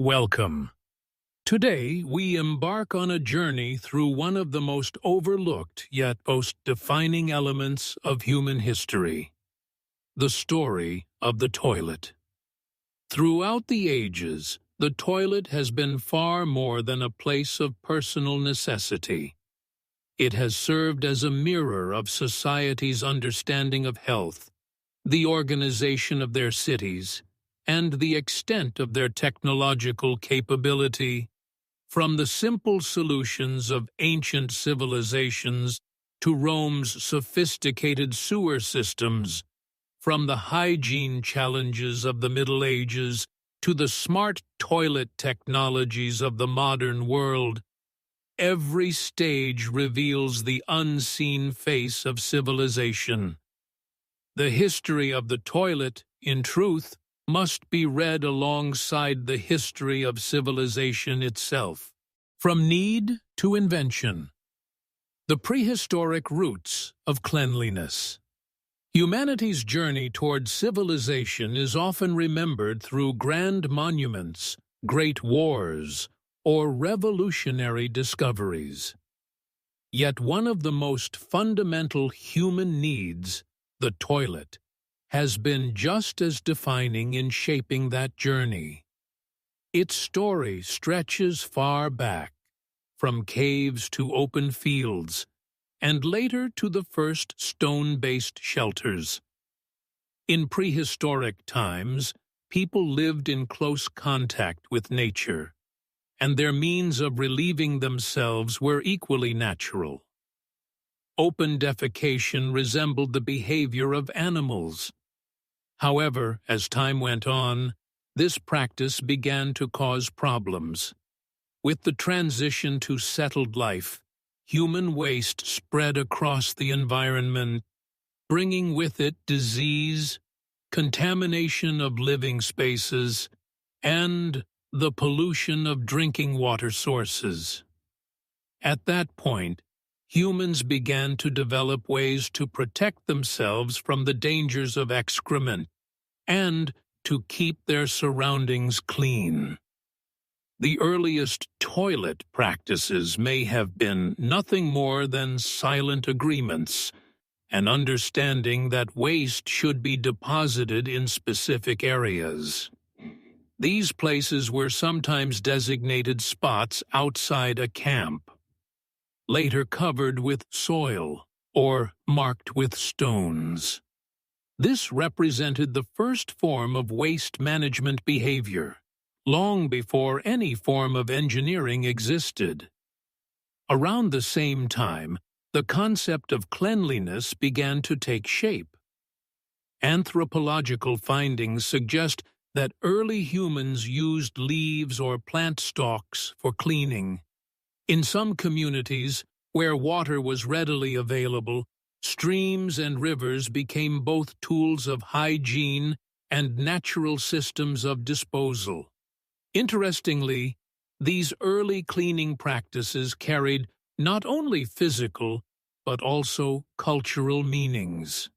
Welcome. Today, we embark on a journey through one of the most overlooked yet most defining elements of human history, the story of the toilet. Throughout the ages, the toilet has been far more than a place of personal necessity. It has served as a mirror of society's understanding of health, the organization of their cities, and the extent of their technological capability, from the simple solutions of ancient civilizations to Rome's sophisticated sewer systems, from the hygiene challenges of the Middle Ages to the smart toilet technologies of the modern world. Every stage reveals the unseen face of civilization. The history of the toilet, in truth, must be read alongside the history of civilization itself. From need to invention. The prehistoric roots of cleanliness. Humanity's journey toward civilization is often remembered through grand monuments, great wars, or revolutionary discoveries. Yet one of the most fundamental human needs, the toilet, has been just as defining in shaping that journey. Its story stretches far back, from caves to open fields, and later to the first stone-based shelters. In prehistoric times, people lived in close contact with nature, and their means of relieving themselves were equally natural. Open defecation resembled the behavior of animals. However, as time went on, this practice began to cause problems. With the transition to settled life, human waste spread across the environment, bringing with it disease, contamination of living spaces, and the pollution of drinking water sources. At that point, humans began to develop ways to protect themselves from the dangers of excrement and to keep their surroundings clean. The earliest toilet practices may have been nothing more than silent agreements, an understanding that waste should be deposited in specific areas. These places were sometimes designated spots outside a camp, later covered with soil or marked with stones. This represented the first form of waste management behavior, long before any form of engineering existed. Around the same time, the concept of cleanliness began to take shape. Anthropological findings suggest that early humans used leaves or plant stalks for cleaning. In some communities, where water was readily available, streams and rivers became both tools of hygiene and natural systems of disposal. Interestingly, these early cleaning practices carried not only physical, but also cultural meanings.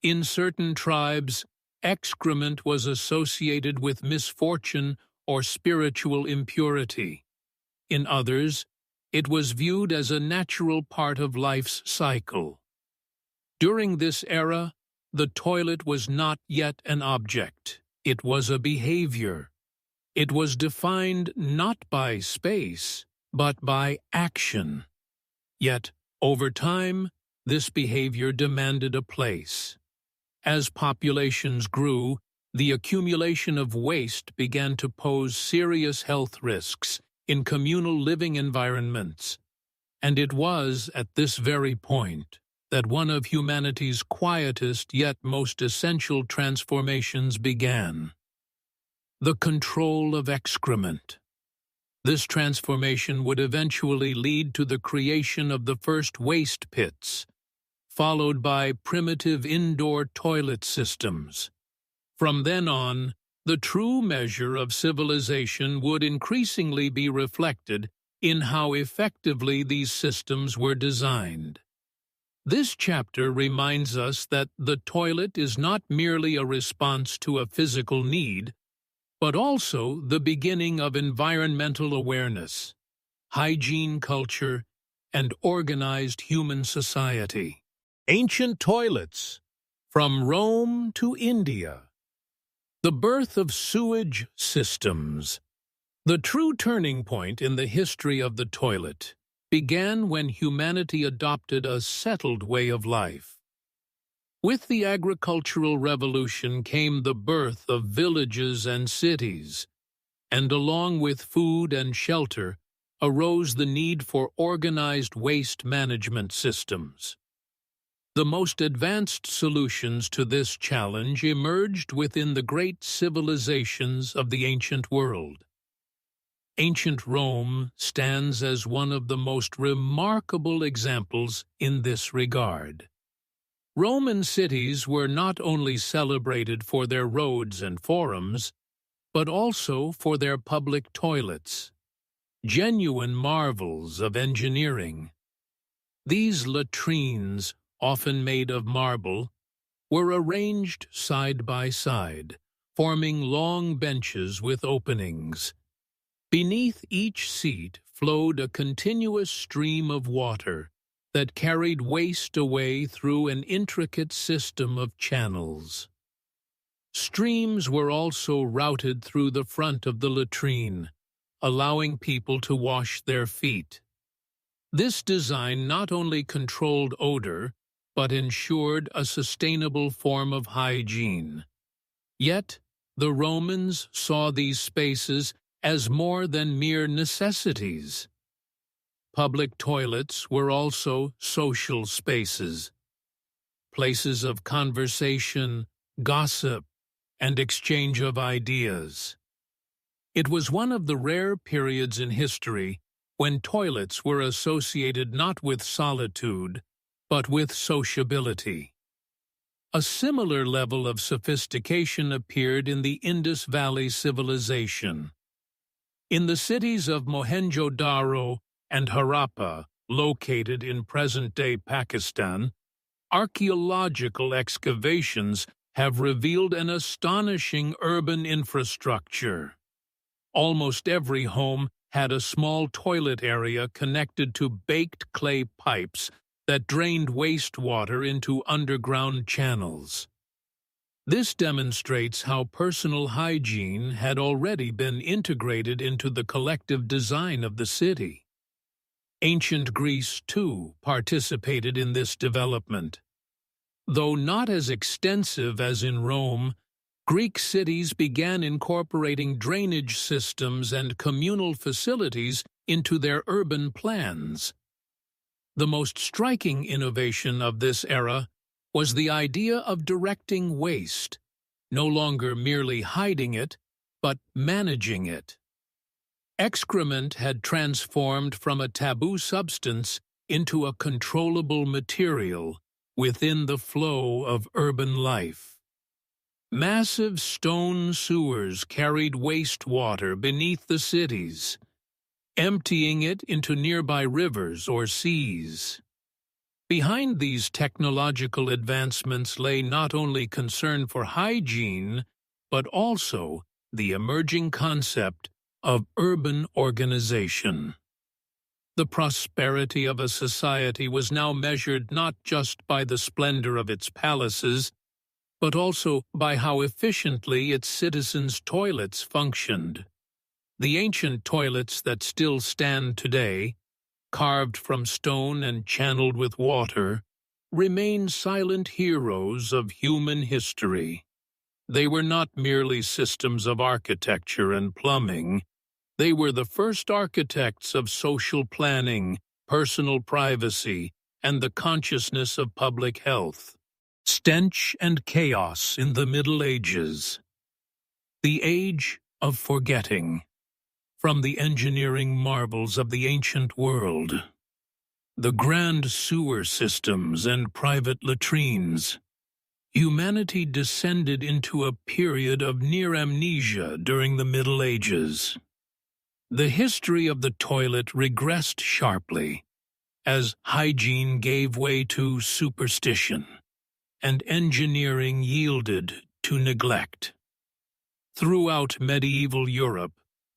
In certain tribes, excrement was associated with misfortune or spiritual impurity. In others, it was viewed as a natural part of life's cycle. During this era, the toilet was not yet an object. It was a behavior. It was defined not by space, but by action. Yet, over time, this behavior demanded a place. As populations grew, the accumulation of waste began to pose serious health risks in communal living environments, and it was at this very point that one of humanity's quietest yet most essential transformations began: the control of excrement. This transformation would eventually lead to the creation of the first waste pits, followed by primitive indoor toilet systems. From then on, the true measure of civilization would increasingly be reflected in how effectively these systems were designed. This chapter reminds us that the toilet is not merely a response to a physical need, but also the beginning of environmental awareness, hygiene culture, and organized human society. Ancient toilets, from Rome to India. The birth of sewage systems. The true turning point in the history of the toilet began when humanity adopted a settled way of life. With the agricultural revolution came the birth of villages and cities, and along with food and shelter arose the need for organized waste management systems. The most advanced solutions to this challenge emerged within the great civilizations of the ancient world. Ancient Rome stands as one of the most remarkable examples in this regard. Roman cities were not only celebrated for their roads and forums, but also for their public toilets, genuine marvels of engineering. These latrines, often made of marble, were arranged side by side, forming long benches with openings. Beneath each seat flowed a continuous stream of water that carried waste away through an intricate system of channels. Streams were also routed through the front of the latrine, allowing people to wash their feet. This design not only controlled odor, but ensured a sustainable form of hygiene. Yet, the Romans saw these spaces as more than mere necessities. Public toilets were also social spaces, places of conversation, gossip, and exchange of ideas. It was one of the rare periods in history when toilets were associated not with solitude, but with sociability. A similar level of sophistication appeared in the Indus Valley civilization. In the cities of Mohenjo-Daro and Harappa, located in present-day Pakistan, archaeological excavations have revealed an astonishing urban infrastructure. Almost every home had a small toilet area connected to baked clay pipes that drained wastewater into underground channels. This demonstrates how personal hygiene had already been integrated into the collective design of the city. Ancient Greece, too, participated in this development. Though not as extensive as in Rome, Greek cities began incorporating drainage systems and communal facilities into their urban plans. The most striking innovation of this era was the idea of directing waste, no longer merely hiding it, but managing it. Excrement had transformed from a taboo substance into a controllable material within the flow of urban life. Massive stone sewers carried wastewater beneath the cities, emptying it into nearby rivers or seas. Behind these technological advancements lay not only concern for hygiene, but also the emerging concept of urban organization. The prosperity of a society was now measured not just by the splendor of its palaces, but also by how efficiently its citizens' toilets functioned. The ancient toilets that still stand today, carved from stone and channeled with water, remain silent heroes of human history. They were not merely systems of architecture and plumbing. They were the first architects of social planning, personal privacy, and the consciousness of public health. Stench and chaos in the Middle Ages. The age of forgetting. From the engineering marvels of the ancient world. The grand sewer systems and private latrines. Humanity descended into a period of near amnesia during the Middle Ages. The history of the toilet regressed sharply as hygiene gave way to superstition and engineering yielded to neglect. Throughout medieval Europe,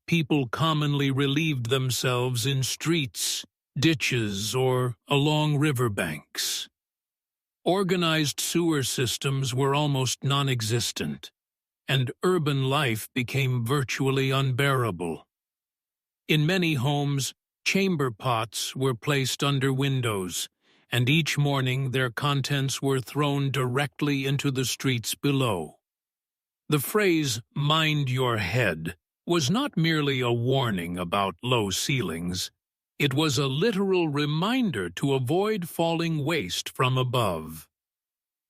people commonly relieved themselves in streets, ditches, or along riverbanks. Organized sewer systems were almost non-existent, and urban life became virtually unbearable. In many homes, chamber pots were placed under windows, and each morning their contents were thrown directly into the streets below. The phrase, "mind your head," was not merely a warning about low ceilings. It was a literal reminder to avoid falling waste from above.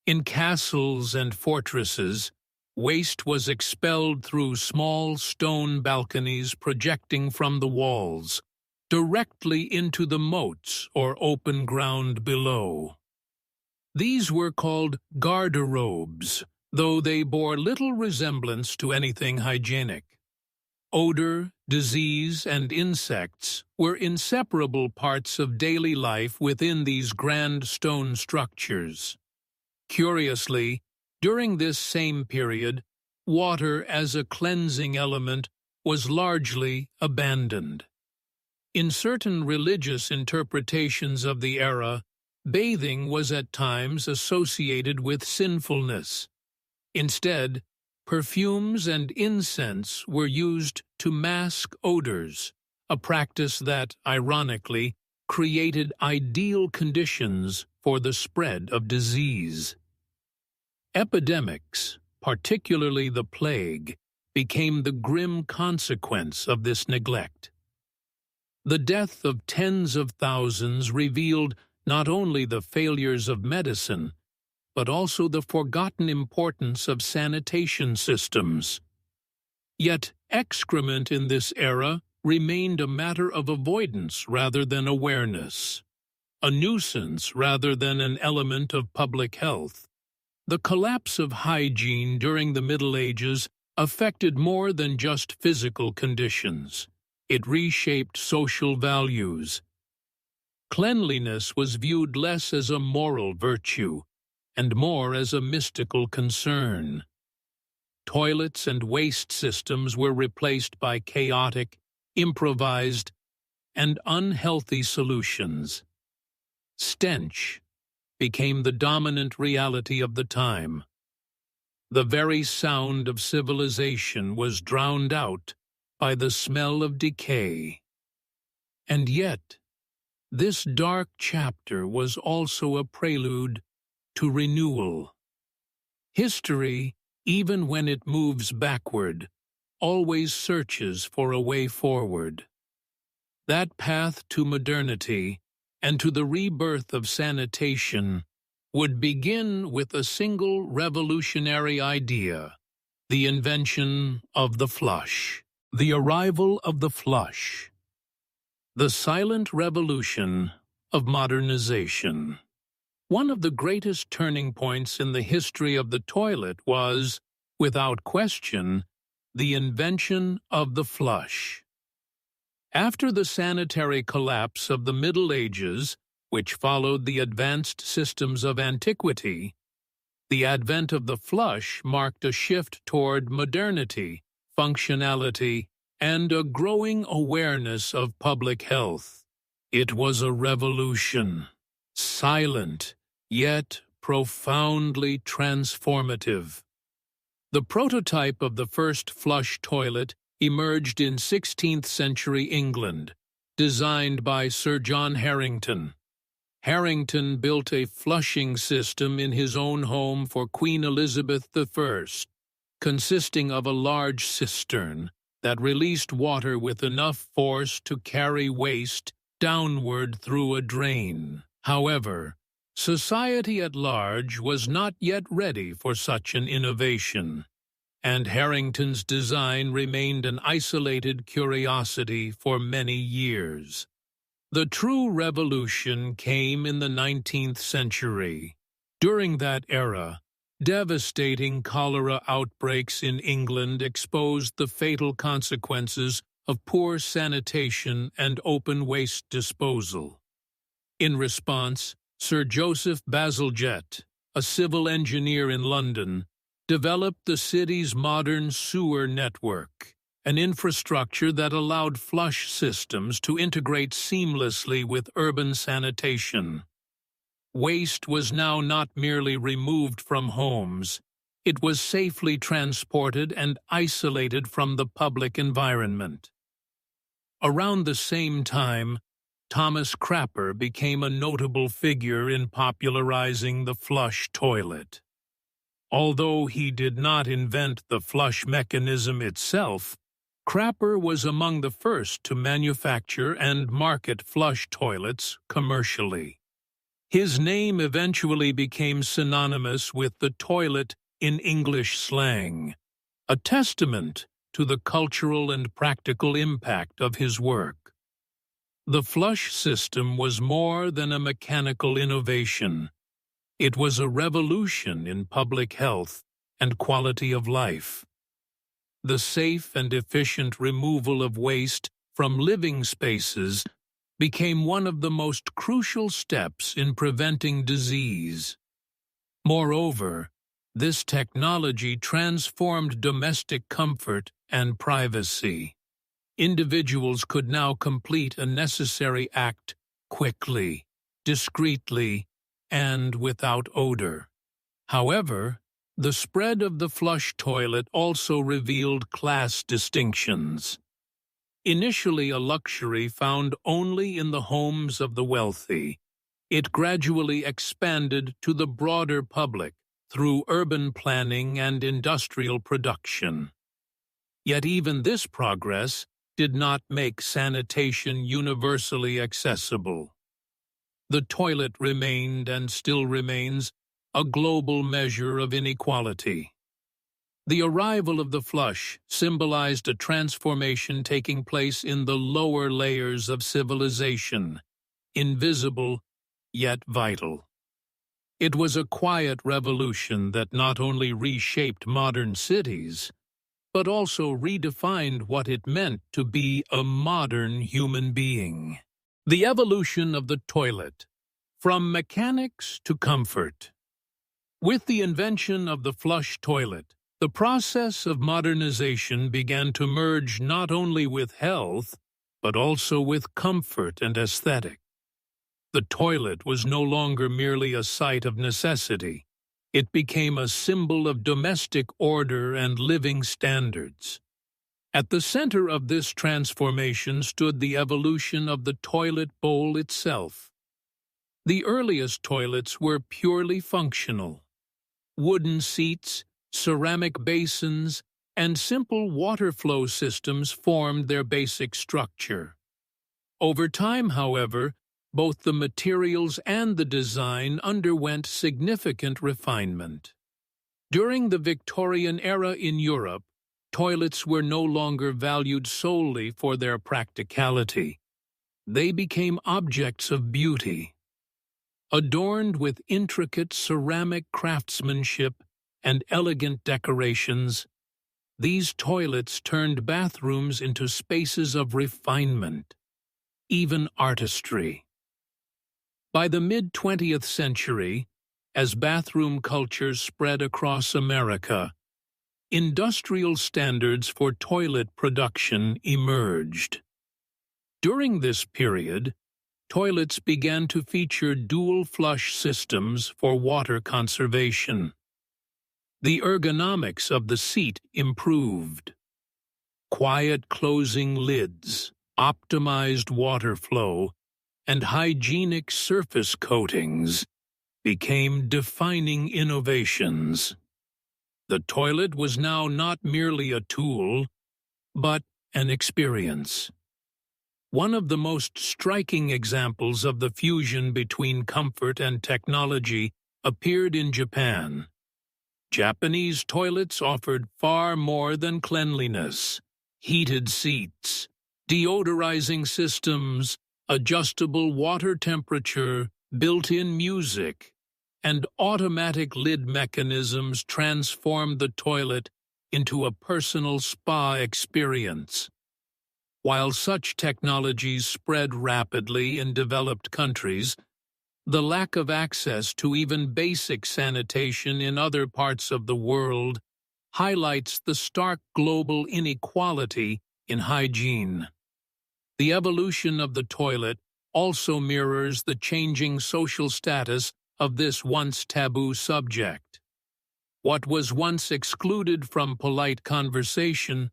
In castles and fortresses, waste was expelled through small stone balconies projecting from the walls, directly into the moats or open ground below. These were called garderobes, though they bore little resemblance to anything hygienic. Odor, disease, and insects were inseparable parts of daily life within these grand stone structures. Curiously, during this same period, water as a cleansing element was largely abandoned. In certain religious interpretations of the era, bathing was at times associated with sinfulness. Instead, perfumes and incense were used to mask odors, a practice that, ironically, created ideal conditions for the spread of disease. Epidemics, particularly the plague, became the grim consequence of this neglect. The death of tens of thousands revealed not only the failures of medicine, but also the forgotten importance of sanitation systems. Yet excrement in this era remained a matter of avoidance rather than awareness, a nuisance rather than an element of public health. The collapse of hygiene during the Middle Ages affected more than just physical conditions. It reshaped social values. Cleanliness was viewed less as a moral virtue and more as a mystical concern. Toilets and waste systems were replaced by chaotic, improvised, and unhealthy solutions. Stench became the dominant reality of the time. The very sound of civilization was drowned out by the smell of decay. And yet, this dark chapter was also a prelude to renewal. History, even when it moves backward, always searches for a way forward. That path to modernity and to the rebirth of sanitation would begin with a single revolutionary idea: the invention of the flush. The arrival of the flush. The silent revolution of modernization. One of the greatest turning points in the history of the toilet was, without question, the invention of the flush. After the sanitary collapse of the Middle Ages, which followed the advanced systems of antiquity, the advent of the flush marked a shift toward modernity, functionality, and a growing awareness of public health. It was a revolution, silent, yet profoundly transformative. The prototype of the first flush toilet emerged in 16th century England, designed by Sir John Harington. Harington built a flushing system in his own home for Queen Elizabeth I, consisting of a large cistern that released water with enough force to carry waste downward through a drain. However, society at large was not yet ready for such an innovation, and Harington's design remained an isolated curiosity for many years. The true revolution came in the 19th century. During that era, devastating cholera outbreaks in England exposed the fatal consequences of poor sanitation and open waste disposal. In response, Sir Joseph Bazalgette, a civil engineer in London, developed the city's modern sewer network, an infrastructure that allowed flush systems to integrate seamlessly with urban sanitation. Waste was now not merely removed from homes, it was safely transported and isolated from the public environment. Around the same time, Thomas Crapper became a notable figure in popularizing the flush toilet. Although he did not invent the flush mechanism itself, Crapper was among the first to manufacture and market flush toilets commercially. His name eventually became synonymous with the toilet in English slang, a testament to the cultural and practical impact of his work. The flush system was more than a mechanical innovation. It was a revolution in public health and quality of life. The safe and efficient removal of waste from living spaces became one of the most crucial steps in preventing disease. Moreover, this technology transformed domestic comfort and privacy. Individuals could now complete a necessary act quickly, discreetly, and without odor. However, the spread of the flush toilet also revealed class distinctions. Initially a luxury found only in the homes of the wealthy, it gradually expanded to the broader public through urban planning and industrial production. Yet even this progress did not make sanitation universally accessible. The toilet remained and still remains a global measure of inequality. The arrival of the flush symbolized a transformation taking place in the lower layers of civilization, invisible yet vital. It was a quiet revolution that not only reshaped modern cities, but also redefined what it meant to be a modern human being. The evolution of the toilet, from mechanics to comfort. With the invention of the flush toilet, the process of modernization began to merge not only with health, but also with comfort and aesthetic. The toilet was no longer merely a site of necessity. It became a symbol of domestic order and living standards. At the center of this transformation stood the evolution of the toilet bowl itself. The earliest toilets were purely functional. Wooden seats, ceramic basins, and simple water flow systems formed their basic structure. Over time, however, both the materials and the design underwent significant refinement. During the Victorian era in Europe, toilets were no longer valued solely for their practicality. They became objects of beauty. Adorned with intricate ceramic craftsmanship and elegant decorations, these toilets turned bathrooms into spaces of refinement, even artistry. By the mid-20th century, as bathroom culture spread across America, industrial standards for toilet production emerged. During this period, toilets began to feature dual flush systems for water conservation. The ergonomics of the seat improved. Quiet closing lids, optimized water flow, and hygienic surface coatings became defining innovations. The toilet was now not merely a tool, but an experience. One of the most striking examples of the fusion between comfort and technology appeared in Japan. Japanese toilets offered far more than cleanliness. Heated seats, deodorizing systems, adjustable water temperature, built-in music, and automatic lid mechanisms transformed the toilet into a personal spa experience. While such technologies spread rapidly in developed countries, The lack of access to even basic sanitation in other parts of the world highlights the stark global inequality in hygiene. The evolution of the toilet also mirrors the changing social status of this once taboo subject. What was once excluded from polite conversation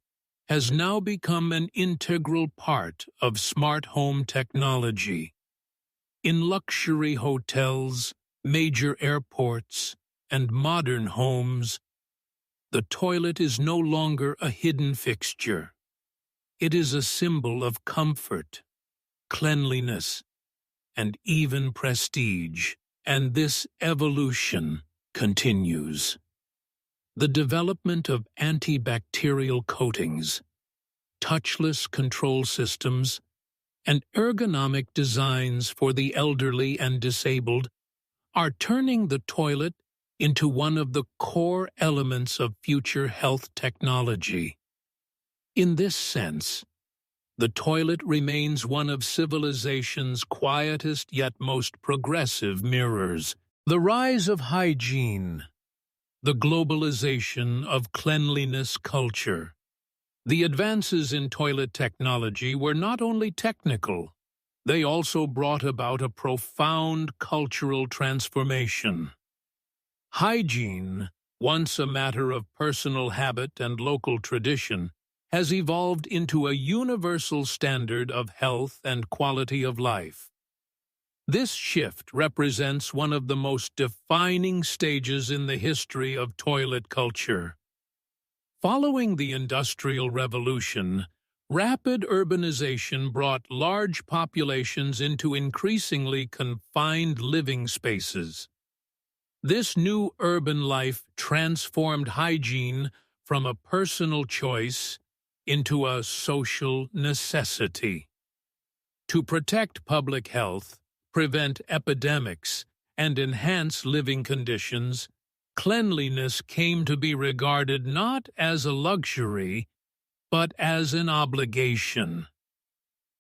has now become an integral part of smart home technology. In luxury hotels, major airports, and modern homes, the toilet is no longer a hidden fixture. It is a symbol of comfort, cleanliness, and even prestige, and this evolution continues. The development of antibacterial coatings, touchless control systems, and ergonomic designs for the elderly and disabled are turning the toilet into one of the core elements of future health technology. In this sense, the toilet remains one of civilization's quietest yet most progressive mirrors. The rise of hygiene, the globalization of cleanliness culture. The advances in toilet technology were not only technical, they also brought about a profound cultural transformation. Hygiene, once a matter of personal habit and local tradition, has evolved into a universal standard of health and quality of life. This shift represents one of the most defining stages in the history of toilet culture. Following the Industrial Revolution, rapid urbanization brought large populations into increasingly confined living spaces. This new urban life transformed hygiene from a personal choice into a social necessity. To protect public health, prevent epidemics, and enhance living conditions, cleanliness came to be regarded not as a luxury, but as an obligation.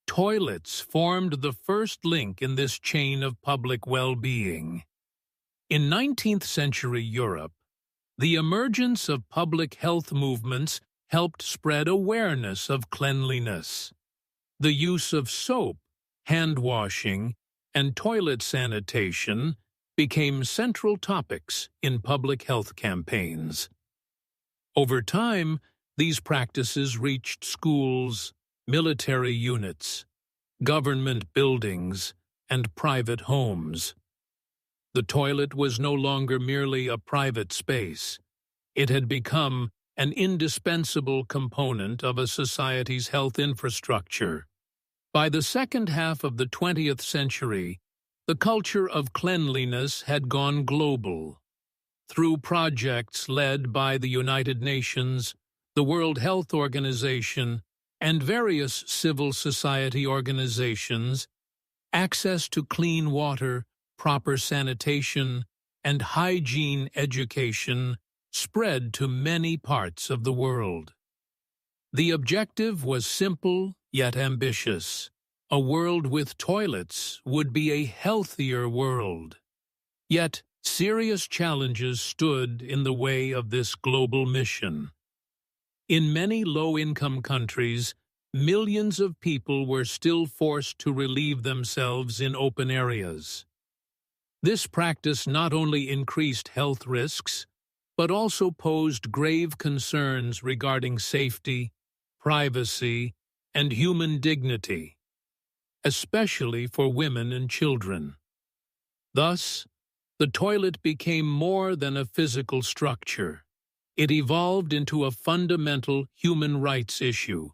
Toilets formed the first link in this chain of public well-being. In 19th century Europe, the emergence of public health movements helped spread awareness of cleanliness. The use of soap, hand washing, and toilet sanitation became central topics in public health campaigns. Over time, these practices reached schools, military units, government buildings, and private homes. The toilet was no longer merely a private space. It had become an indispensable component of a society's health infrastructure. By the second half of the 20th century, the culture of cleanliness had gone global. Through projects led by the United Nations, the World Health Organization, and various civil society organizations, access to clean water, proper sanitation, and hygiene education spread to many parts of the world. The objective was simple yet ambitious. A world with toilets would be a healthier world. Yet, serious challenges stood in the way of this global mission. In many low-income countries, millions of people were still forced to relieve themselves in open areas. This practice not only increased health risks, but also posed grave concerns regarding safety, privacy, and human dignity, especially for women and children. Thus, the toilet became more than a physical structure. It evolved into a fundamental human rights issue.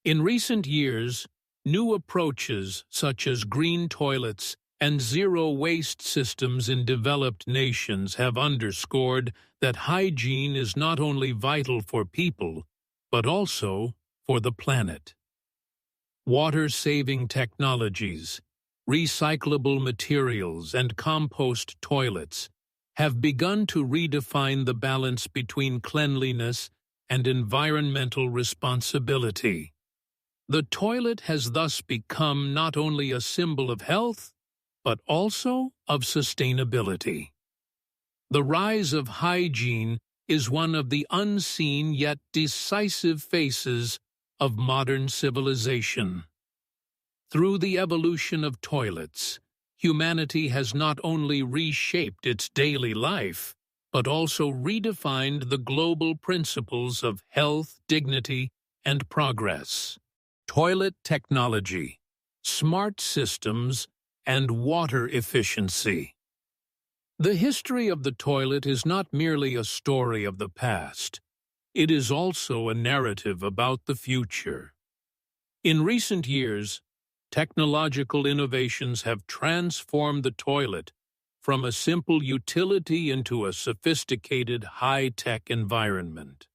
In recent years, new approaches such as green toilets and zero-waste systems in developed nations have underscored that hygiene is not only vital for people, but also for the planet. Water-saving technologies, recyclable materials, and compost toilets have begun to redefine the balance between cleanliness and environmental responsibility. The toilet has thus become not only a symbol of health, but also of sustainability. The rise of hygiene is one of the unseen yet decisive faces of modern civilization. Through the evolution of toilets, humanity has not only reshaped its daily life, but also redefined the global principles of health, dignity, and progress. Toilet technology, smart systems, and water efficiency. The history of the toilet is not merely a story of the past. It is also a narrative about the future. In recent years, technological innovations have transformed the toilet from a simple utility into a sophisticated high-tech environment.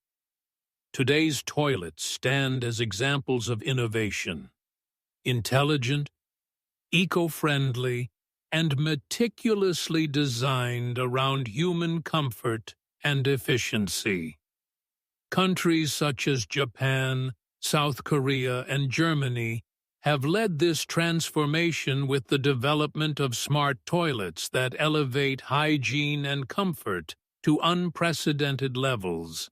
Today's toilets stand as examples of innovation, intelligent, eco-friendly, and meticulously designed around human comfort and efficiency. Countries such as Japan, South Korea, and Germany have led this transformation with the development of smart toilets that elevate hygiene and comfort to unprecedented levels.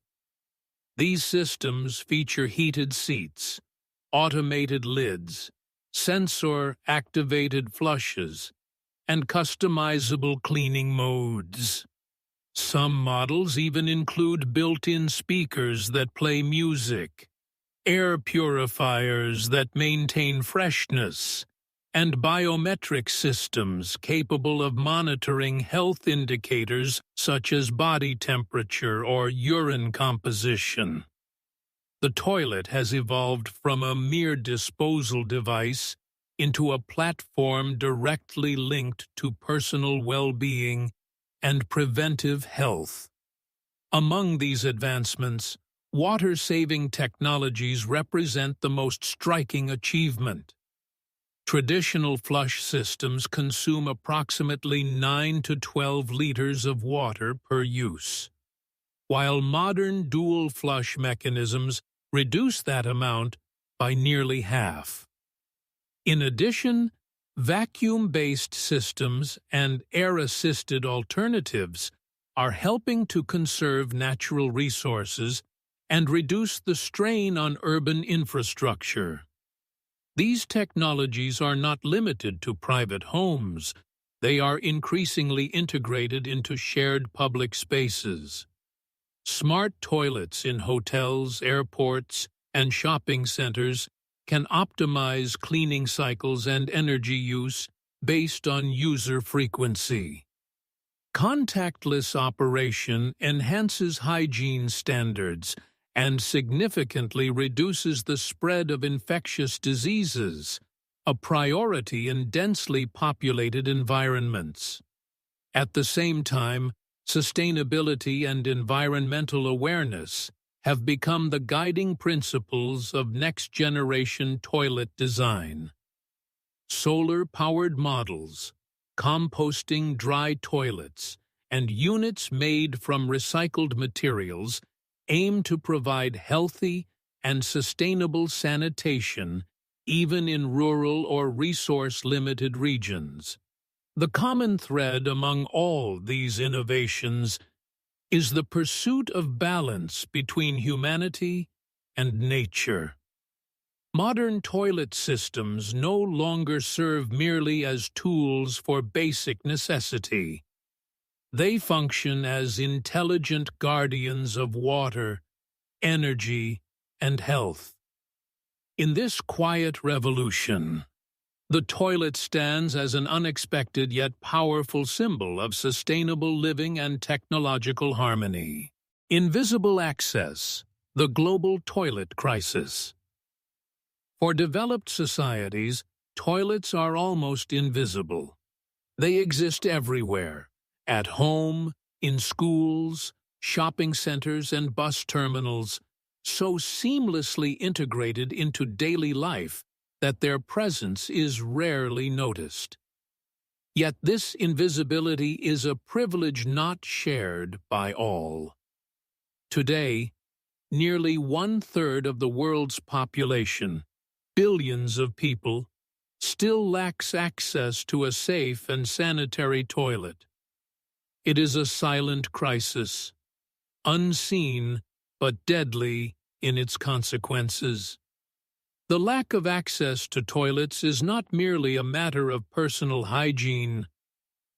These systems feature heated seats, automated lids, sensor-activated flushes, and customizable cleaning modes. Some models even include built-in speakers that play music, air purifiers that maintain freshness, and biometric systems capable of monitoring health indicators such as body temperature or urine composition. The toilet has evolved from a mere disposal device into a platform directly linked to personal well-being and preventive health. Among these advancements, water-saving technologies represent the most striking achievement. Traditional flush systems consume approximately 9 to 12 liters of water per use, while modern dual flush mechanisms reduce that amount by nearly half. In addition, vacuum-based systems and air-assisted alternatives are helping to conserve natural resources and reduce the strain on urban infrastructure. These technologies are not limited to private homes. They are increasingly integrated into shared public spaces. Smart toilets in hotels, airports, and shopping centers can optimize cleaning cycles and energy use based on user frequency. Contactless operation enhances hygiene standards and significantly reduces the spread of infectious diseases, a priority in densely populated environments. At the same time, sustainability and environmental awareness have become the guiding principles of next-generation toilet design. Solar-powered models, composting dry toilets, and units made from recycled materials aim to provide healthy and sustainable sanitation even in rural or resource-limited regions. The common thread among all these innovations is the pursuit of balance between humanity and nature. Modern toilet systems no longer serve merely as tools for basic necessity. They function as intelligent guardians of water, energy, and health. In this quiet revolution, the toilet stands as an unexpected yet powerful symbol of sustainable living and technological harmony. Invisible access, the global toilet crisis. For developed societies, toilets are almost invisible. They exist everywhere, at home, in schools, shopping centers, and bus terminals, so seamlessly integrated into daily life that their presence is rarely noticed. Yet this invisibility is a privilege not shared by all. Today, nearly 1/3 of the world's population, billions of people, still lacks access to a safe and sanitary toilet. It is a silent crisis, unseen but deadly in its consequences. The lack of access to toilets is not merely a matter of personal hygiene.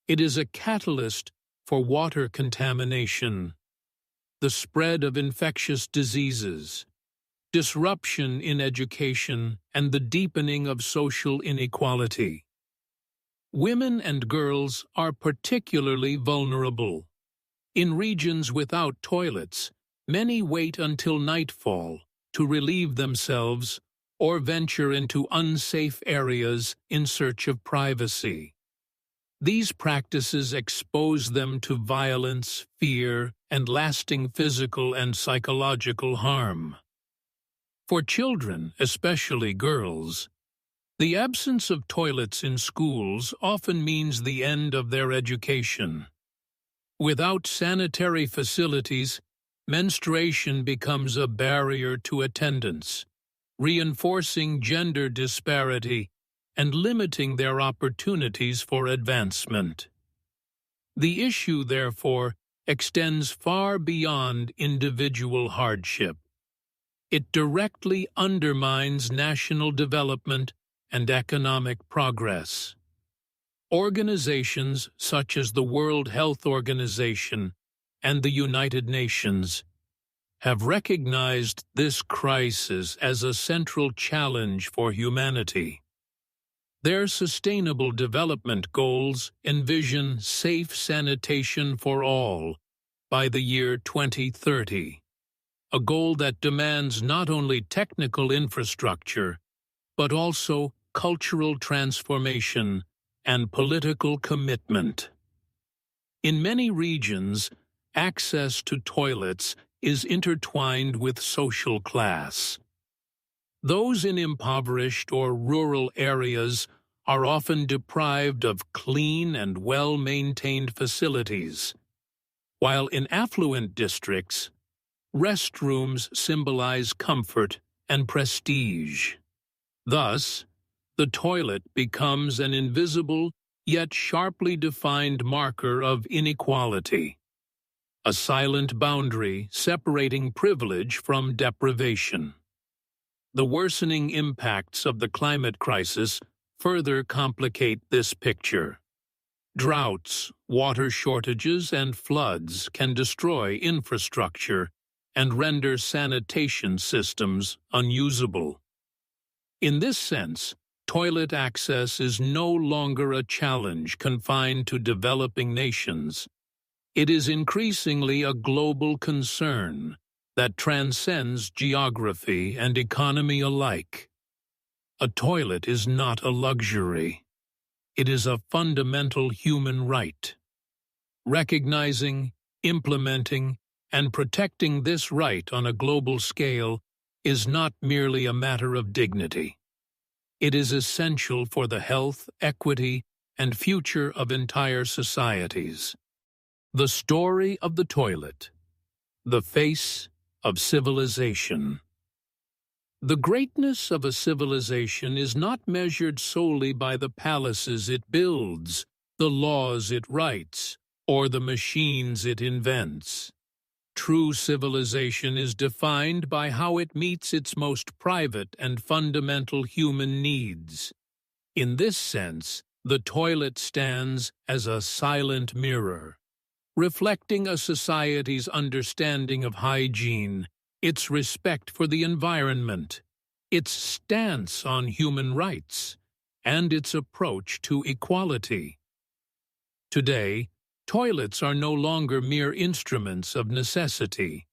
It is a catalyst for water contamination, the spread of infectious diseases, disruption in education, and the deepening of social inequality. Women and girls are particularly vulnerable. In regions without toilets, many wait until nightfall to relieve themselves or venture into unsafe areas in search of privacy. These practices expose them to violence, fear, and lasting physical and psychological harm. For children, especially girls, the absence of toilets in schools often means the end of their education. Without sanitary facilities, menstruation becomes a barrier to attendance, reinforcing gender disparity and limiting their opportunities for advancement. The issue, therefore, extends far beyond individual hardship. It directly undermines national development and economic progress. Organizations such as the World Health Organization and the United Nations have recognized this crisis as a central challenge for humanity. Their Sustainable Development Goals envision safe sanitation for all by the year 2030, a goal that demands not only technical infrastructure, but also cultural transformation and political commitment. In many regions, access to toilets is intertwined with social class. Those in impoverished or rural areas are often deprived of clean and well-maintained facilities, while in affluent districts, restrooms symbolize comfort and prestige. Thus, the toilet becomes an invisible yet sharply defined marker of inequality, a silent boundary separating privilege from deprivation. The worsening impacts of the climate crisis further complicate this picture. Droughts, water shortages, and floods can destroy infrastructure and render sanitation systems unusable. In this sense, toilet access is no longer a challenge confined to developing nations. It is increasingly a global concern that transcends geography and economy alike. A toilet is not a luxury. It is a fundamental human right. Recognizing, implementing, and protecting this right on a global scale is not merely a matter of dignity. It is essential for the health, equity, and future of entire societies. The story of the toilet, the face of civilization. The greatness of a civilization is not measured solely by the palaces it builds, the laws it writes, or the machines it invents. True civilization is defined by how it meets its most private and fundamental human needs. In this sense, the toilet stands as a silent mirror, reflecting a society's understanding of hygiene, its respect for the environment, its stance on human rights, and its approach to equality. Today, toilets are no longer mere instruments of necessity.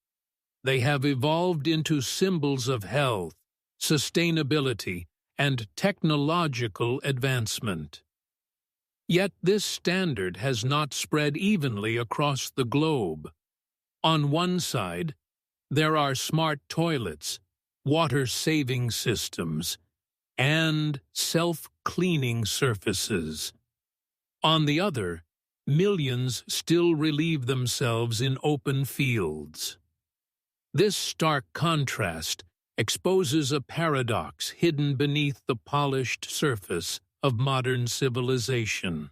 They have evolved into symbols of health, sustainability, and technological advancement. Yet this standard has not spread evenly across the globe. On one side, there are smart toilets, water-saving systems, and self-cleaning surfaces. On the other, millions still relieve themselves in open fields. This stark contrast exposes a paradox hidden beneath the polished surface of modern civilization.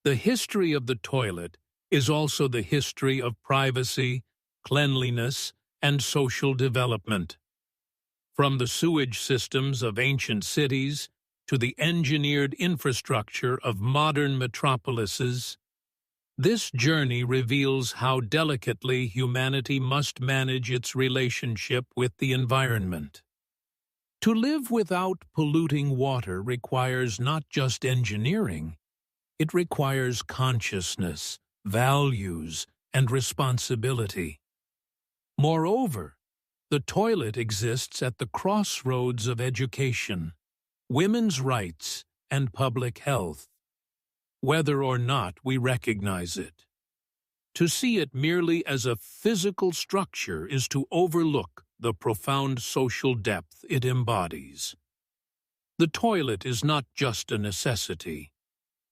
The history of the toilet is also the history of privacy, cleanliness, and social development. From the sewage systems of ancient cities to the engineered infrastructure of modern metropolises, this journey reveals how delicately humanity must manage its relationship with the environment. To live without polluting water requires not just engineering, it requires consciousness, values, and responsibility. Moreover, the toilet exists at the crossroads of education, women's rights, and public health, whether or not we recognize it. To see it merely as a physical structure is to overlook the profound social depth it embodies. The toilet is not just a necessity.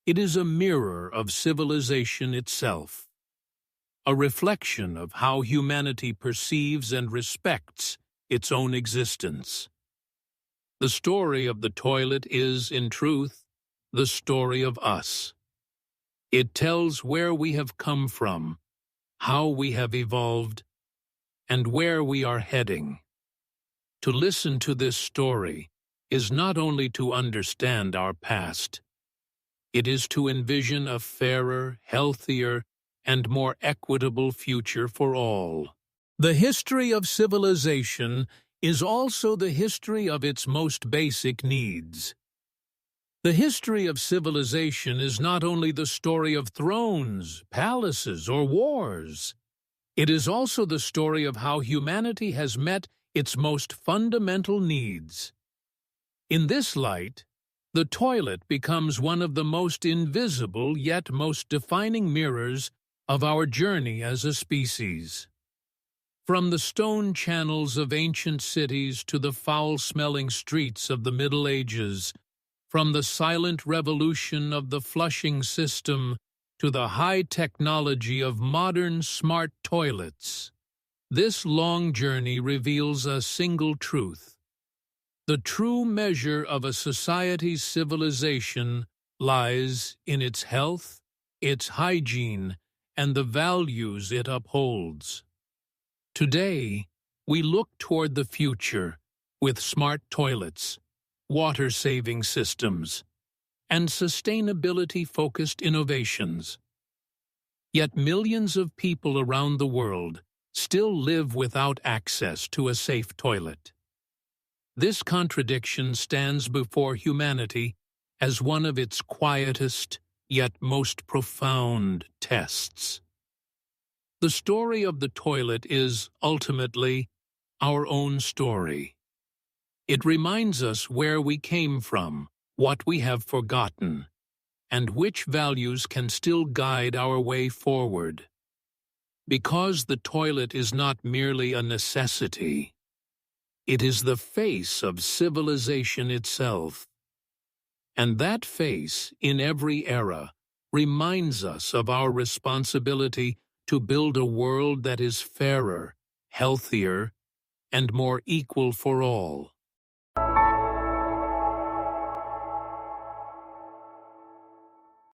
It is a mirror of civilization itself, a reflection of how humanity perceives and respects its own existence. The story of the toilet is, in truth, the story of us. It tells where we have come from, how we have evolved, and where we are heading. To listen to this story is not only to understand our past, it is to envision a fairer, healthier, and more equitable future for all. The history of civilization is also the history of its most basic needs. The history of civilization is not only the story of thrones, palaces, or wars. It is also the story of how humanity has met its most fundamental needs. In this light, the toilet becomes one of the most invisible yet most defining mirrors of our journey as a species. From the stone channels of ancient cities to the foul-smelling streets of the Middle Ages, from the silent revolution of the flushing system to the high technology of modern smart toilets, this long journey reveals a single truth. The true measure of a society's civilization lies in its health, its hygiene, and the values it upholds. Today, we look toward the future with smart toilets, water-saving systems, and sustainability-focused innovations. Yet millions of people around the world still live without access to a safe toilet. This contradiction stands before humanity as one of its quietest yet most profound tests. The story of the toilet is, ultimately, our own story. It reminds us where we came from, what we have forgotten, and which values can still guide our way forward. Because the toilet is not merely a necessity, it is the face of civilization itself. And that face, in every era, reminds us of our responsibility to build a world that is fairer, healthier, and more equal for all.